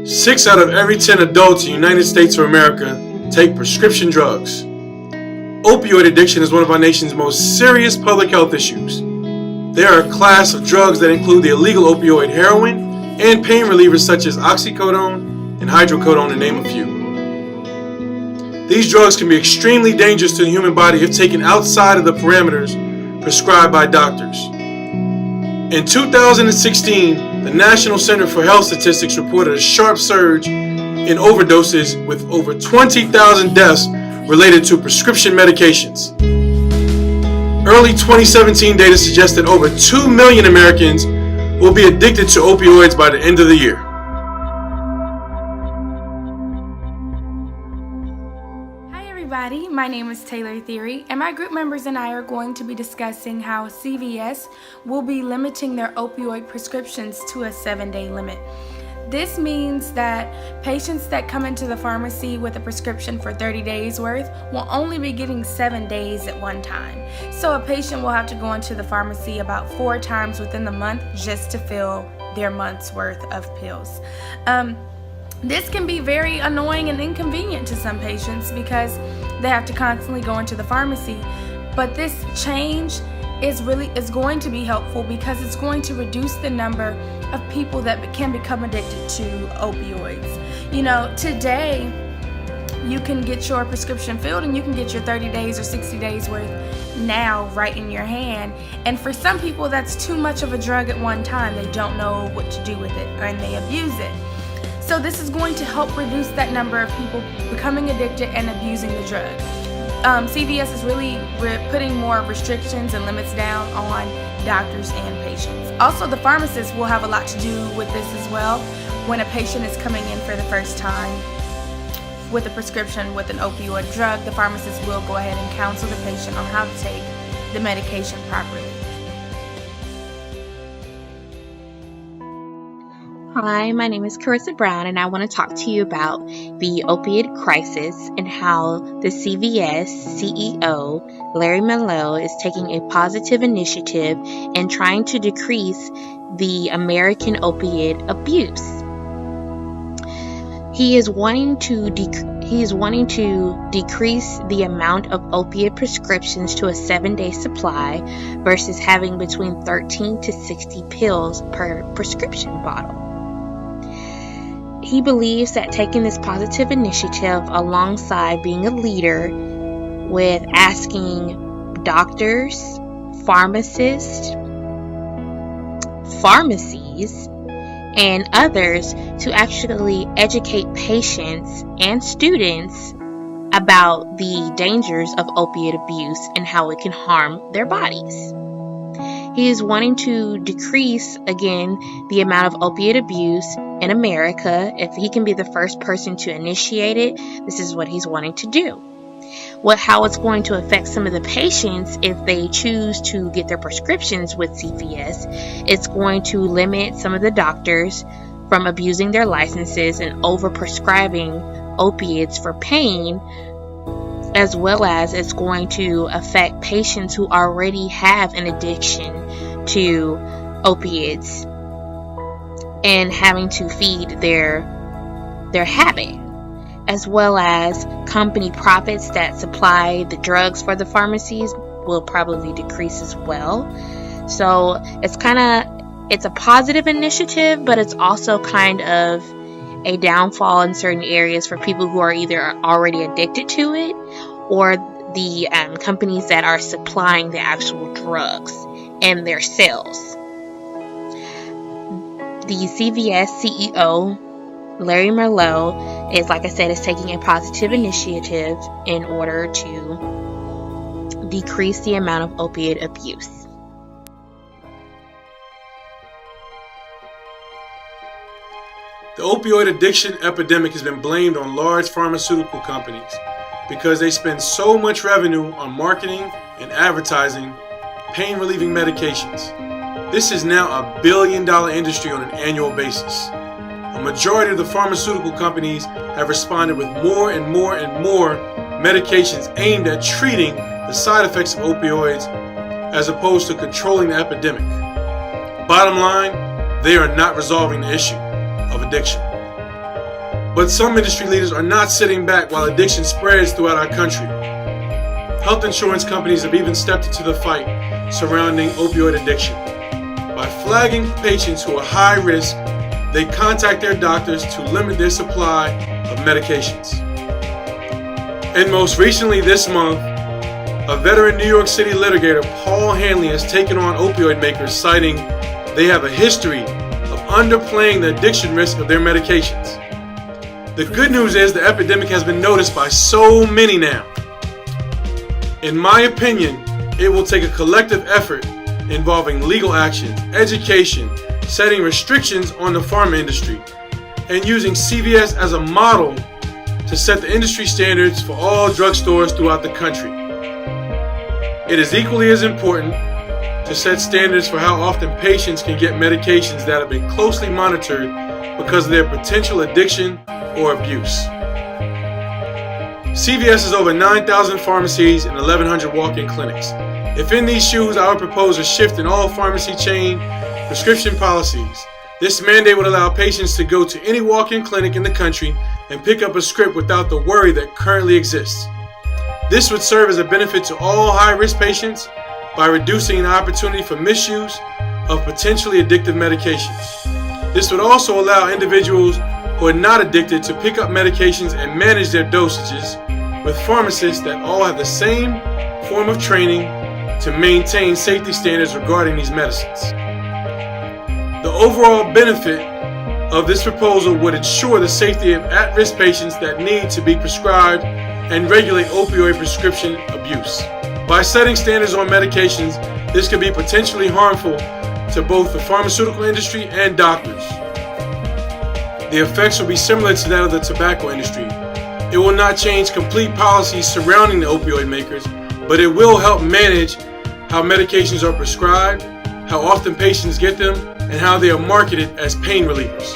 6 out of every 10 adults in the United States of America take prescription drugs. Opioid addiction is one of our nation's most serious public health issues. They are a class of drugs that include the illegal opioid heroin and pain relievers such as oxycodone and hydrocodone, to name a few. These drugs can be extremely dangerous to the human body if taken outside of the parameters prescribed by doctors. In 2016, the National Center for Health Statistics reported a sharp surge in overdoses with over 20,000 deaths related to prescription medications. Early 2017 data suggests that over 2 million Americans will be addicted to opioids by the end of the year. Everybody, my name is Taylor Theory, and my group members and I are going to be discussing how CVS will be limiting their opioid prescriptions to a 7-day limit. This means that patients that come into the pharmacy with a prescription for 30 days worth will only be getting 7 days at one time. So a patient will have to go into the pharmacy about 4 times within the month just to fill their month's worth of pills. This can be very annoying and inconvenient to some patients because they have to constantly go into the pharmacy. But this change is going to be helpful because it's going to reduce the number of people that can become addicted to opioids. You know, today you can get your prescription filled and you can get your 30 days or 60 days worth now right in your hand. And for some people that's too much of a drug at one time. They don't know what to do with it and they abuse it. So this is going to help reduce that number of people becoming addicted and abusing the drug. CVS is really putting more restrictions and limits down on doctors and patients. Also, the pharmacist will have a lot to do with this as well. When a patient is coming in for the first time with a prescription with an opioid drug, the pharmacist will go ahead and counsel the patient on how to take the medication properly. Hi, my name is Carissa Brown, and I want to talk to you about the opioid crisis and how the CVS CEO, Larry Merlo, is taking a positive initiative in trying to decrease the American opiate abuse. He is wanting to decrease the amount of opiate prescriptions to a 7-day supply versus having between 13 to 60 pills per prescription bottle. He believes that taking this positive initiative alongside being a leader with asking doctors, pharmacists, pharmacies, and others to actually educate patients and students about the dangers of opiate abuse and how it can harm their bodies. He is wanting to decrease, again, the amount of opiate abuse in America. If he can be the first person to initiate it, this is what he's wanting to do. How it's going to affect some of the patients if they choose to get their prescriptions with CVS, it's going to limit some of the doctors from abusing their licenses and overprescribing opiates for pain, as well as it's going to affect patients who already have an addiction to opiates and having to feed their habit, as well as company profits that supply the drugs for the pharmacies will probably decrease as well. So it's a positive initiative, but it's also kind of a downfall in certain areas for people who are either already addicted to it or the companies that are supplying the actual drugs and their sales. The CVS CEO, Larry Merlo, is, like I said, is taking a positive initiative in order to decrease the amount of opiate abuse. The opioid addiction epidemic has been blamed on large pharmaceutical companies because they spend so much revenue on marketing and advertising pain-relieving medications. This is now a billion-dollar industry on an annual basis. A majority of the pharmaceutical companies have responded with more and more and more medications aimed at treating the side effects of opioids as opposed to controlling the epidemic. Bottom line, they are not resolving the issue of addiction. But some industry leaders are not sitting back while addiction spreads throughout our country. Health insurance companies have even stepped into the fight surrounding opioid addiction. By flagging patients who are high risk, they contact their doctors to limit their supply of medications. And most recently this month, a veteran New York City litigator, Paul Hanley, has taken on opioid makers, citing they have a history of underplaying the addiction risk of their medications. The good news is the epidemic has been noticed by so many now. In my opinion, it will take a collective effort involving legal action, education, setting restrictions on the pharma industry, and using CVS as a model to set the industry standards for all drugstores throughout the country. It is equally as important to set standards for how often patients can get medications that have been closely monitored because of their potential addiction or abuse. CVS has over 9,000 pharmacies and 1,100 walk-in clinics. If in these shoes, I would propose a shift in all pharmacy chain prescription policies. This mandate would allow patients to go to any walk-in clinic in the country and pick up a script without the worry that currently exists. This would serve as a benefit to all high-risk patients by reducing the opportunity for misuse of potentially addictive medications. This would also allow individuals who are not addicted to pick up medications and manage their dosages with pharmacists that all have the same form of training to maintain safety standards regarding these medicines. The overall benefit of this proposal would ensure the safety of at-risk patients that need to be prescribed and regulate opioid prescription abuse. By setting standards on medications, this could be potentially harmful to both the pharmaceutical industry and doctors. The effects will be similar to that of the tobacco industry. It will not change complete policies surrounding the opioid makers, but it will help manage how medications are prescribed, how often patients get them, and how they are marketed as pain relievers.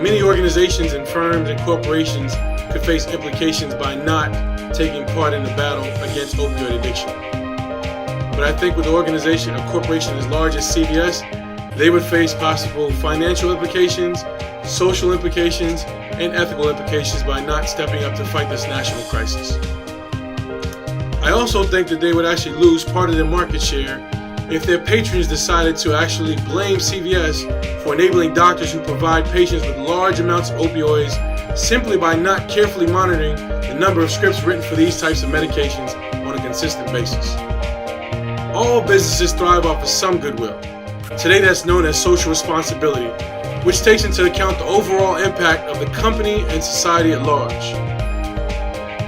Many organizations and firms and corporations could face implications by not taking part in the battle against opioid addiction. But I think with an organization, a corporation as large as CVS, they would face possible financial implications, social implications, and ethical implications by not stepping up to fight this national crisis. I also think that they would actually lose part of their market share if their patrons decided to actually blame CVS for enabling doctors who provide patients with large amounts of opioids simply by not carefully monitoring the number of scripts written for these types of medications on a consistent basis. All businesses thrive off of some goodwill. Today that's known as social responsibility, which takes into account the overall impact of the company and society at large.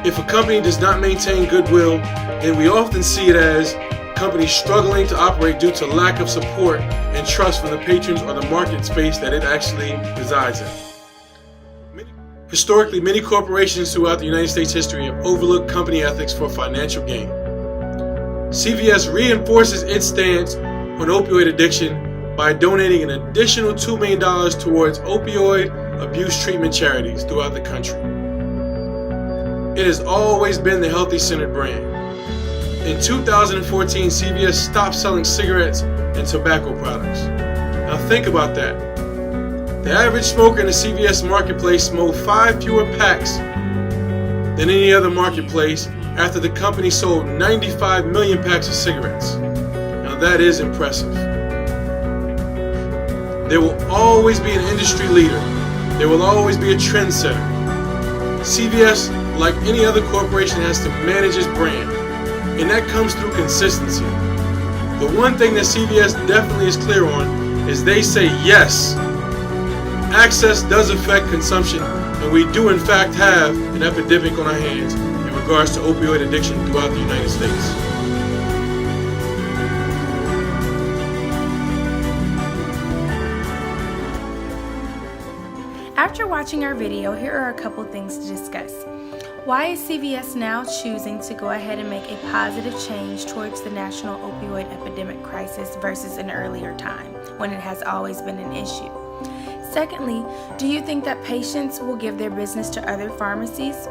If a company does not maintain goodwill, then we often see it as companies struggling to operate due to lack of support and trust from the patrons or the market space that it actually resides in. Historically, many corporations throughout the United States history have overlooked company ethics for financial gain. CVS reinforces its stance on opioid addiction by donating an additional $2 million towards opioid abuse treatment charities throughout the country. It has always been the healthy-centered brand. In 2014, CVS stopped selling cigarettes and tobacco products. Now think about that. The average smoker in the CVS marketplace smoked 5 fewer packs than any other marketplace after the company sold 95 million packs of cigarettes. Now that is impressive. There will always be an industry leader. There will always be a trendsetter. CVS, like any other corporation, has to manage its brand, and that comes through consistency. The one thing that CVS definitely is clear on is they say yes. Access does affect consumption, and we do in fact have an epidemic on our hands in regards to opioid addiction throughout the United States. After watching our video, here are a couple things to discuss. Why is CVS now choosing to go ahead and make a positive change towards the national opioid epidemic crisis versus an earlier time when it has always been an issue? Secondly, do you think that patients will give their business to other pharmacies?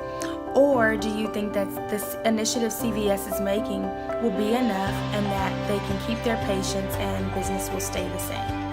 Or do you think that this initiative CVS is making will be enough and that they can keep their patients and business will stay the same?